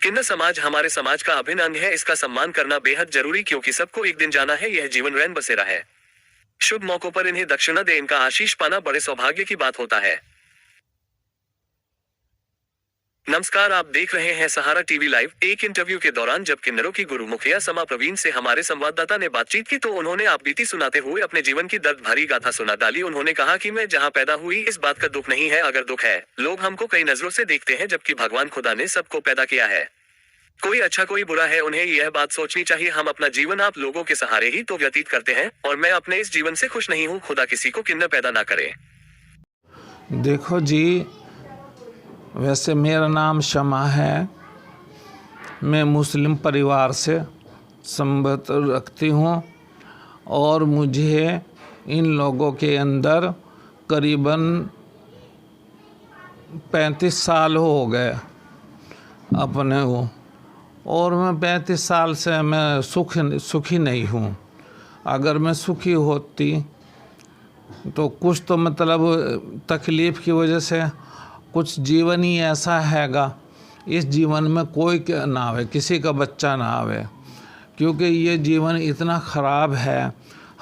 किन्नर समाज हमारे समाज का अभिन्न अंग है। इसका सम्मान करना बेहद जरूरी, क्योंकि सबको एक दिन जाना है। यह जीवन रैन बसेरा है। शुभ मौकों पर इन्हें दक्षिणा दे, इनका आशीष पाना बड़े सौभाग्य की बात होता है। नमस्कार, आप देख रहे हैं सहारा टीवी लाइव। एक इंटरव्यू के दौरान जब किन्नरों की गुरु मुखिया समा प्रवीण से हमारे संवाददाता ने बातचीत की, तो उन्होंने आप बीती सुनाते हुए अपने जीवन की दर्द भरी गाथा सुना डाली। उन्होंने कहा कि मैं जहां पैदा हुई इस बात का दुख नहीं है, अगर दुख है, लोग हमको कई नजरों से देखते हैं, जबकि भगवान खुदा ने सबको पैदा किया है। कोई अच्छा कोई बुरा है, उन्हें यह बात सोचनी चाहिए। हम अपना जीवन आप लोगों के सहारे ही तो व्यतीत करते हैं, और मैं अपने इस जीवन से खुश नहीं हूँ। खुदा किसी को किन्नर पैदा ना करे। देखो जी, वैसे मेरा नाम शमा है। मैं मुस्लिम परिवार से संबंध रखती हूँ, और मुझे इन लोगों के अंदर करीबन 35 साल हो गए अपने को, और मैं 35 साल से मैं सुखी नहीं हूँ। अगर मैं सुखी होती तो कुछ तो मतलब तकलीफ़ की वजह से कुछ जीवन ही ऐसा हैगा, इस जीवन में कोई ना आवे, किसी का बच्चा ना आवे, क्योंकि ये जीवन इतना ख़राब है।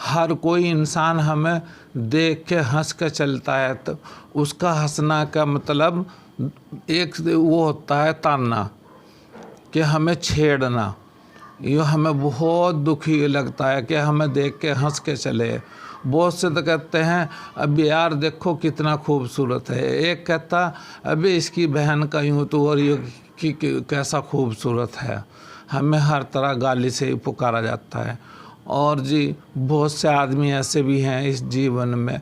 हर कोई इंसान हमें देख के हंस के चलता है, तो उसका हंसना का मतलब एक वो होता है ताना, कि हमें छेड़ना। ये हमें बहुत दुखी लगता है कि हमें देख के हंस के चले। बहुत से तो कहते हैं अभी यार देखो कितना खूबसूरत है, एक कहता अभी इसकी बहन का यूँ तो, और ये कि कैसा खूबसूरत है। हमें हर तरह गाली से ही पुकारा जाता है। और जी बहुत से आदमी ऐसे भी हैं इस जीवन में,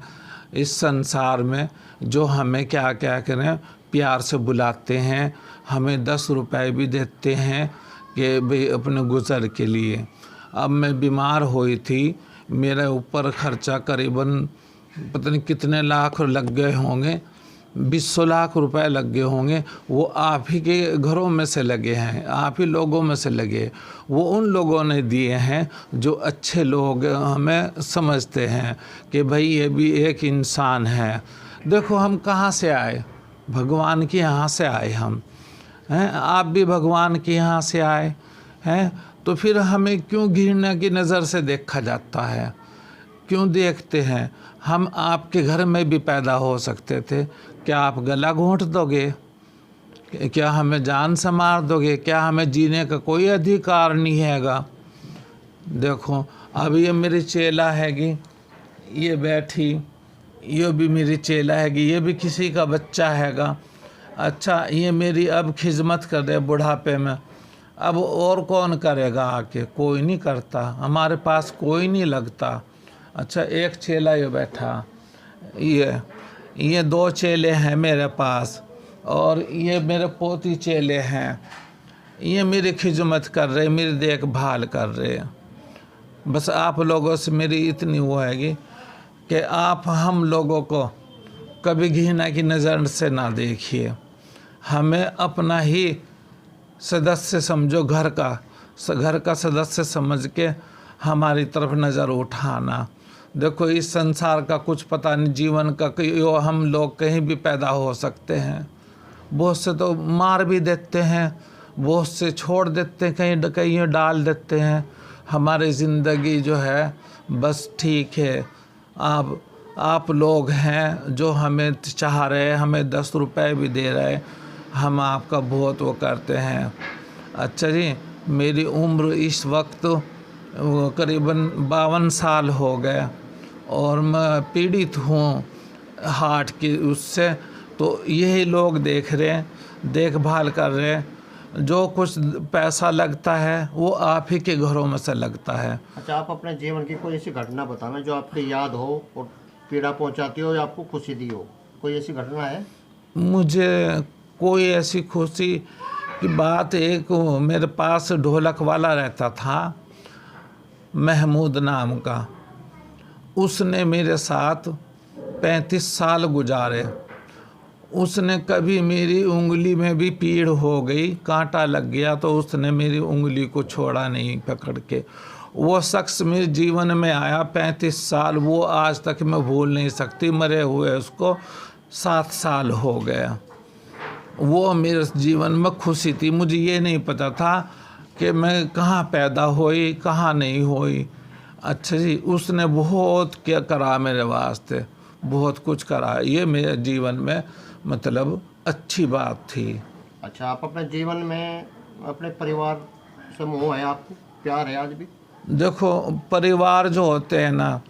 इस संसार में, जो हमें क्या क्या करें प्यार से बुलाते हैं, हमें 10 रुपए भी देते हैं कि भाई अपने गुजर के लिए। अब मैं बीमार हुई थी, मेरे ऊपर खर्चा करीबन पता नहीं कितने लाख लग गए होंगे, 200 लाख रुपए लग गए होंगे। वो आप ही के घरों में से लगे हैं, आप ही लोगों में से लगे। वो उन लोगों ने दिए हैं जो अच्छे लोग हमें समझते हैं कि भाई ये भी एक इंसान है। देखो हम कहाँ से आए, भगवान के यहाँ से आए हम हैं, आप भी भगवान के यहाँ से आए हैं, तो फिर हमें क्यों घृणा की नज़र से देखा जाता है, क्यों देखते हैं? हम आपके घर में भी पैदा हो सकते थे, क्या आप गला घोंट दोगे? क्या हमें जान से मार दोगे? क्या हमें जीने का कोई अधिकार नहीं हैगा? देखो अब ये मेरी चेला हैगी, ये बैठी, ये भी मेरी चेला हैगी, ये भी किसी का बच्चा हैगा। अच्छा, ये मेरी अब खिदमत कर रहे बुढ़ापे में, अब और कौन करेगा आके? कोई नहीं करता, हमारे पास कोई नहीं लगता। अच्छा, एक चेला ये बैठा, ये 2 चेले हैं मेरे पास, और ये मेरे पोती चेले हैं, ये मेरी खिदमत कर रहे, मेरी देखभाल कर रहे। बस आप लोगों से मेरी इतनी वो हैगी कि आप हम लोगों को कभी घृणा की नज़र से ना देखिए, हमें अपना ही सदस्य समझो, घर का सदस्य समझ के हमारी तरफ नज़र उठाना। देखो इस संसार का कुछ पता नहीं, जीवन का हम लोग कहीं भी पैदा हो सकते हैं। बहुत से तो मार भी देते हैं, बहुत से छोड़ देते हैं, कहीं डाल देते हैं। हमारी ज़िंदगी जो है बस ठीक है। आप लोग हैं जो हमें चाह रहे हैं, हमें 10 रुपए भी दे रहे, हम आपका बहुत वो करते हैं। अच्छा जी, मेरी उम्र इस वक्त करीबन 52 साल हो गए, और मैं पीड़ित हूँ हार्ट की उससे। तो यही लोग देख रहे हैं, देखभाल कर रहे हैं। जो कुछ पैसा लगता है वो आप ही के घरों में से लगता है। अच्छा, आप अपने जीवन की कोई ऐसी घटना बताना जो आपकी याद हो और पीड़ा पहुंचाती हो या आपको खुशी दी हो, कोई ऐसी घटना है? मुझे कोई ऐसी खुशी की बात, एक मेरे पास ढोलक वाला रहता था, महमूद नाम का। उसने मेरे साथ 35 साल गुजारे। उसने कभी मेरी उंगली में भी पीड़ हो गई, कांटा लग गया, तो उसने मेरी उंगली को छोड़ा नहीं पकड़ के। वो शख्स मेरे जीवन में आया 35 साल, वो आज तक मैं भूल नहीं सकती। मरे हुए उसको 7 साल हो गया। वो मेरे जीवन में खुशी थी। मुझे ये नहीं पता था कि मैं कहाँ पैदा हुई कहाँ नहीं हुई। अच्छा जी, उसने बहुत क्या करा मेरे वास्ते, बहुत कुछ करा। ये मेरे जीवन में मतलब अच्छी बात थी। अच्छा, आप अपने जीवन में अपने परिवार से मोह है आपको, प्यार है आज भी? देखो, परिवार जो होते हैं ना,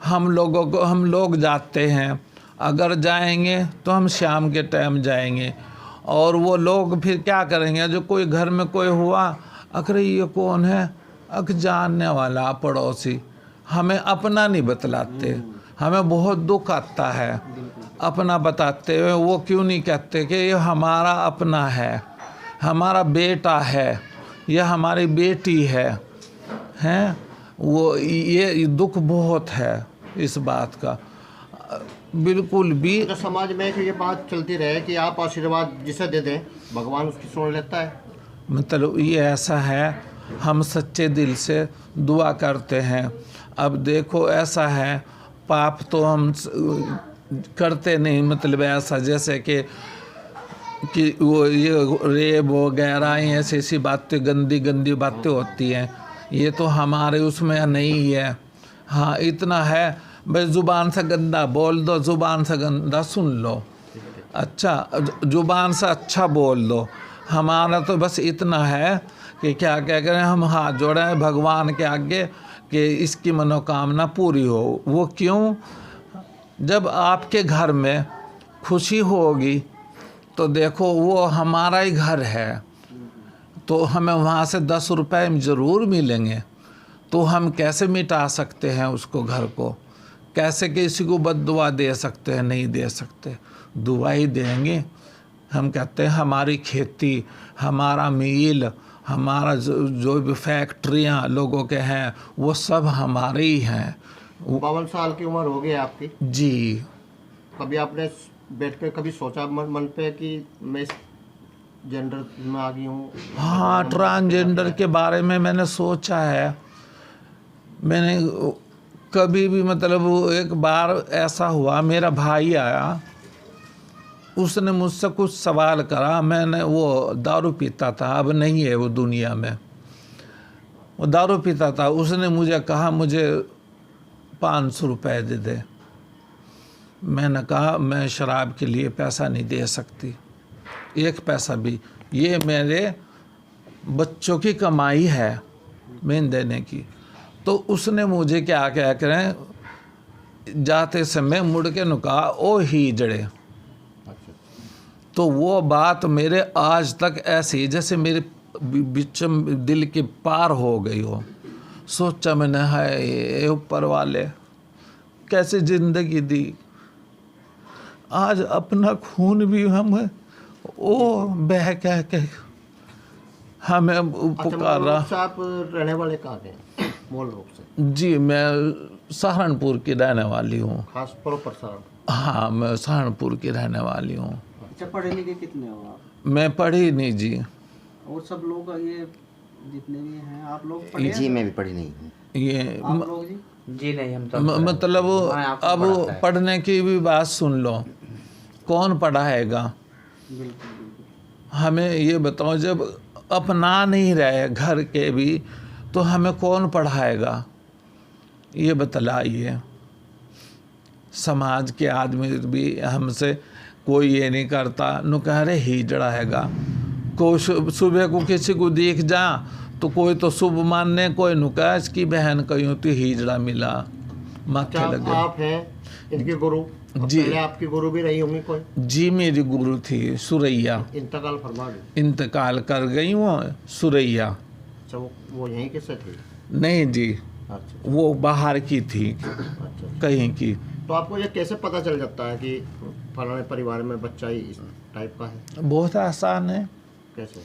हम लोग जाते हैं, अगर जाएंगे तो हम शाम के टाइम जाएंगे, और वो लोग फिर क्या करेंगे, जो कोई घर में कोई हुआ, अरे ये कौन है, जानने वाला पड़ोसी, हमें अपना नहीं बतलाते। हमें बहुत दुख आता है अपना बताते हुए। वो क्यों नहीं कहते कि ये हमारा अपना है, हमारा बेटा है, यह हमारी बेटी है, हैं? वो ये दुख बहुत है इस बात का, बिल्कुल भी। तो समाज में ये बात चलती रहे कि आप आशीर्वाद जिसे दे दें भगवान उसकी सुन लेता है। मतलब ये ऐसा है, हम सच्चे दिल से दुआ करते हैं। अब देखो, ऐसा है, पाप तो हम करते नहीं, मतलब ऐसा जैसे कि वो ये रेप वगैरह ऐसी ऐसी बातें, गंदी गंदी बातें होती हैं, ये तो हमारे उसमें नहीं है। हाँ, इतना है भाई, ज़ुबान से गंदा बोल दो, ज़ुबान से गंदा सुन लो, अच्छा ज़ुबान से अच्छा बोल दो। हमारा तो बस इतना है कि क्या करें, हम हाथ जोड़ें भगवान के आगे कि इसकी मनोकामना पूरी हो। वो क्यों? जब आपके घर में खुशी होगी तो देखो वो हमारा ही घर है, तो हमें वहाँ से 10 रुपए ज़रूर मिलेंगे। तो हम कैसे मिटा सकते हैं उसको, घर को? कैसे किसी को बद्दुआ दे सकते हैं? नहीं दे सकते, दुआ ही देंगे। हम कहते हैं हमारी खेती, हमारा मील, हमारा जो भी फैक्ट्रियाँ लोगों के हैं, वो सब हमारे ही हैं। 52 साल की उम्र हो गई आपकी जी। कभी आपने बैठ कर कभी सोचा मन पे कि मैं इस जेंडर में आ गई हूँ? हाँ, ट्रांसजेंडर के बारे में मैंने सोचा है। मैंने कभी भी, मतलब एक बार ऐसा हुआ, मेरा भाई आया, उसने मुझसे कुछ सवाल करा। मैंने, वो दारू पीता था, अब नहीं है वो दुनिया में, वो दारू पीता था। उसने मुझे कहा मुझे 500 रुपये दे दे। मैंने कहा मैं शराब के लिए पैसा नहीं दे सकती, 1 पैसा भी। ये मेरे बच्चों की कमाई है मैं देने की। तो उसने मुझे क्या करें, जाते समय मुड़ के नुका, ओ ही जड़े। तो वो बात मेरे आज तक ऐसी जैसे मेरे बीच दिल के पार हो गई हो। सोचा मैंने, है ऊपर वाले कैसे ज़िंदगी दी, आज अपना खून भी हमें ओ बह कह के हमें पुकारा। अच्छा, आप रहने वाले कहाँ के मूल रूप से? जी, मैं सहारनपुर की रहने वाली हूँ। खास प्रॉपर सहारनपुर? हाँ, मैं सहारनपुर की रहने वाली हूँ। अच्छा, पढ़े लिखे कितने हो आप? मैं पढ़ी नहीं जी। और सब लोग ये जितने भी हैं, आप लोग पढ़े? जी, मैं भी पढ़ी नहीं हूँ। ये आप लोग जी? जी नहीं, हम तो मतलब अब पढ़ने की भी बात सुन लो, कौन पढ़ाएगा? बिल्कुल बिल्कुल। हमें ये बताओ, जब अपना नहीं रहे घर के भी, तो हमें कौन पढ़ाएगा? ये बतलाइए। समाज के आदमी भी हमसे कोई ये नहीं करता, नु कह रहे ही जड़ाएगा। कोई सुबह को किसी को देख जा तो कोई तो शुभ मानने, कोई नुका इसकी बहन कहीं तो हिजड़ा मिला, माथे लगे। आप हैं इनके गुरु? जी। पहले आपकी गुरु भी रही होंगी कोई? जी, मेरी गुरु थी सुरैया, इंतकाल फरमा गई? इंतकाल कर गई वो सुरैया। अच्छा, वो यहीं के से थे? नहीं जी, अच्छा वो बाहर की थी, अच्छा। कहीं की। तो आपको ये कैसे पता चल जाता है कि फलाने परिवार में बच्चा ही इस टाइप का है? बहुत आसान है। कैसे?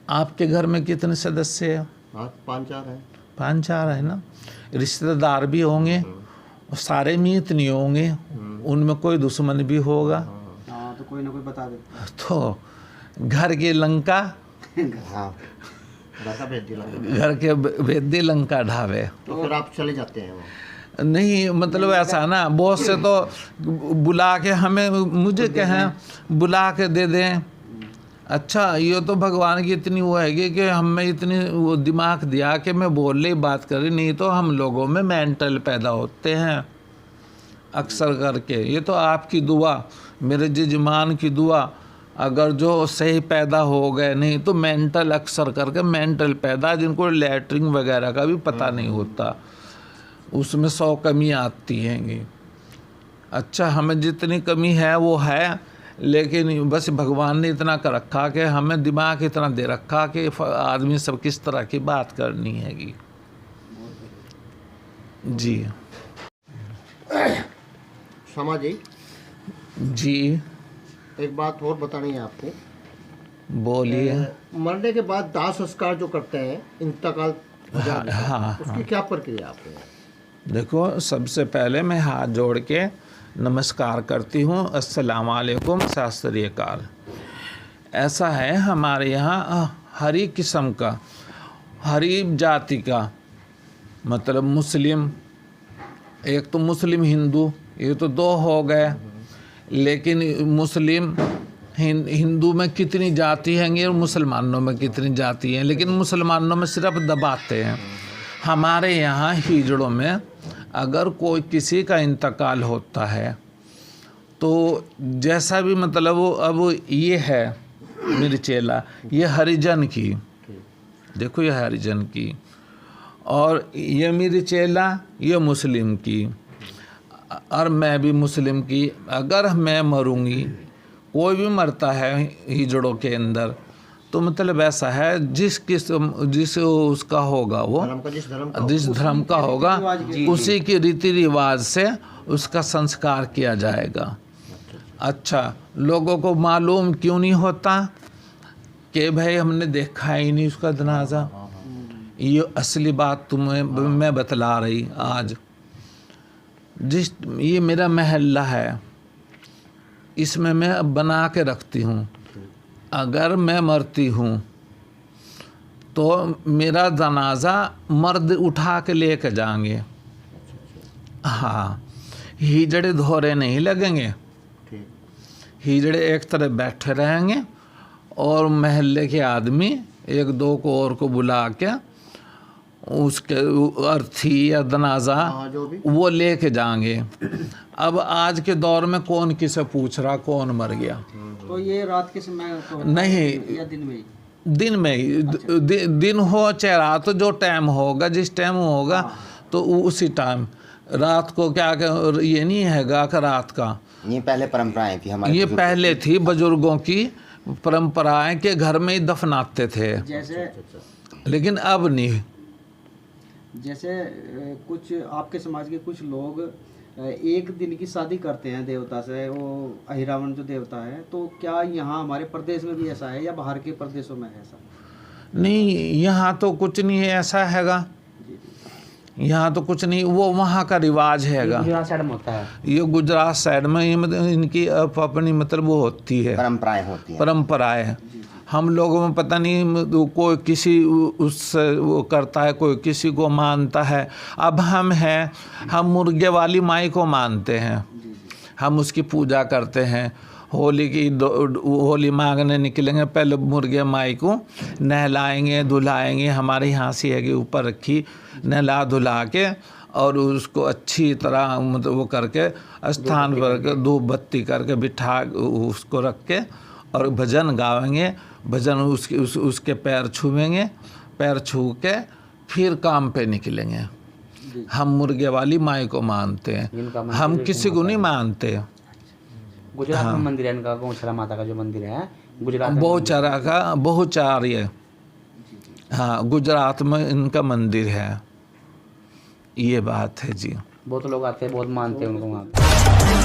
आपके घर में कितने सदस्य हैं? हाँ, 5-4 हैं। 5-4 है ना। रिश्तेदार भी होंगे, सारे मीत नहीं होंगे, उनमें कोई दुश्मन भी होगा। हाँ, तो कोई ना कोई बता देता है। तो घर की लंका, हाँ, दादा भेज दिला। घर के भेदी लंका ढावे। तो फिर आप चले जाते हैं वहाँ? नहीं, मतलब ऐसा ना, बहुत से तो बुला के हमें, मुझे कहें बुला के दे दें अच्छा, ये तो भगवान की इतनी वो है कि हमें इतनी वो दिमाग दिया कि मैं बोल रही बात कर रही, नहीं तो हम लोगों में मेंटल पैदा होते हैं अक्सर करके। ये तो आपकी दुआ, मेरे जजमान की दुआ, अगर जो सही पैदा हो गए, नहीं तो मेंटल अक्सर करके मेंटल पैदा, जिनको लैटरिन वगैरह का भी पता नहीं होता, उसमें 100 कमी आती हैंगी। अच्छा, हमें जितनी कमी है वो है, लेकिन बस भगवान ने इतना कर रखा कि हमें दिमाग इतना दे रखा कि आदमी सब किस तरह की बात करनी हैगी। जी शमा जी, जी एक बात और बतानी है आपको। बोलिए। मरने के बाद दाह संस्कार जो करते हैं, इंतकाल हो जाने पर, हाँ, उसकी क्या प्रक्रिया आपके यहाँ? देखो, सबसे पहले मैं हाथ जोड़ के नमस्कार करती हूँ, अस्सलाम वालेकुम, सत श्री अकाल। ऐसा है हमारे यहाँ हरी किस्म का, हरी जाति का, मतलब मुस्लिम, एक तो मुस्लिम हिंदू, ये तो 2 हो गए, लेकिन मुस्लिम हिंदू में कितनी जाति हैं और मुसलमानों में कितनी जाति हैं, लेकिन मुसलमानों में सिर्फ दबाते हैं। हमारे यहाँ हिजड़ों में अगर कोई किसी का इंतकाल होता है तो जैसा भी मतलब वो, अब ये है मेरी चेला, ये हरिजन की, देखो ये हरिजन की, और ये मेरी चेला ये मुस्लिम की, और मैं भी मुस्लिम की। अगर मैं मरूंगी, कोई भी मरता है हिजड़ों के अंदर, तो मतलब ऐसा है जिस उसका होगा, वो जिस धर्म का होगा उसी के रीति रिवाज से उसका संस्कार किया जाएगा। अच्छा, लोगों को मालूम क्यों नहीं होता कि भाई हमने देखा ही नहीं उसका जनाजा। ये असली बात तुम्हें मैं बतला रही आज। ये मेरा महल्ला है, इसमें मैं अब बना के रखती हूँ, अगर मैं मरती हूँ तो मेरा जनाजा मर्द उठा के लेके जाएंगे। हाँ, हिजड़े धोरे नहीं लगेंगे, हिजड़े एक तरह बैठे रहेंगे और महल्ले के आदमी 1-2 को और को बुला के उसके अर्थी या जनाजा वो लेके जाएंगे। अब आज के दौर में कौन किसे पूछ रहा कौन मर गया? तो ये रात के समय तो नहीं, या दिन में ही? दिन में ही। दिन हो चाहे रात, जो टाइम होगा, जिस टाइम होगा तो उसी टाइम। रात को क्या ये नहीं हैगा कि रात का, ये पहले परंपराएं थी हमारे, ये पहले थी बुजुर्गों की परंपराएं के घर में ही दफनाते थे, जैसे लेकिन अब नहीं। जैसे कुछ आपके समाज के कुछ लोग 1 दिन की शादी करते हैं देवता से, वो अहिरावण जो देवता है, तो क्या यहाँ हमारे प्रदेश में भी ऐसा है या बाहर के प्रदेशों में है ऐसा? नहीं, यहाँ तो कुछ नहीं है ऐसा हैगा, यहाँ तो कुछ नहीं, वो वहाँ का रिवाज हैगा। गुजरात साइड में होता है, ये गुजरात साइड में ये मतलब इनकी अपनी मतलब वो होती है, परंपराएं होती हैं, परंपराएं। हम लोगों में पता नहीं, कोई किसी उससे वो करता है, कोई किसी को मानता है। अब हम हैं, हम मुर्गे वाली माई को मानते हैं, हम उसकी पूजा करते हैं। होली मांगने निकलेंगे, पहले मुर्गे माई को नहलाएंगे धुलाएंगे, हमारे यहाँ से है कि ऊपर रखी, नहला धुला के और उसको अच्छी तरह मतलब वो करके स्थान पर धूप बत्ती करके बिठा उसको रख के और भजन गावेंगे। भजन उसके पैर छुएंगे, पैर छू के फिर काम पे निकलेंगे। हम मुर्गे वाली माई को मानते हैं, हम किसी को नहीं मानते। गुजरात में मंदिर है इनका, गौशाला माता का जो मंदिर है गुजरात में, बहुचारा का बहुचार्य, हाँ गुजरात में इनका मंदिर है, ये बात है जी। बहुत लोग आते हैं, बहुत मानते हैं उनको वहाँ।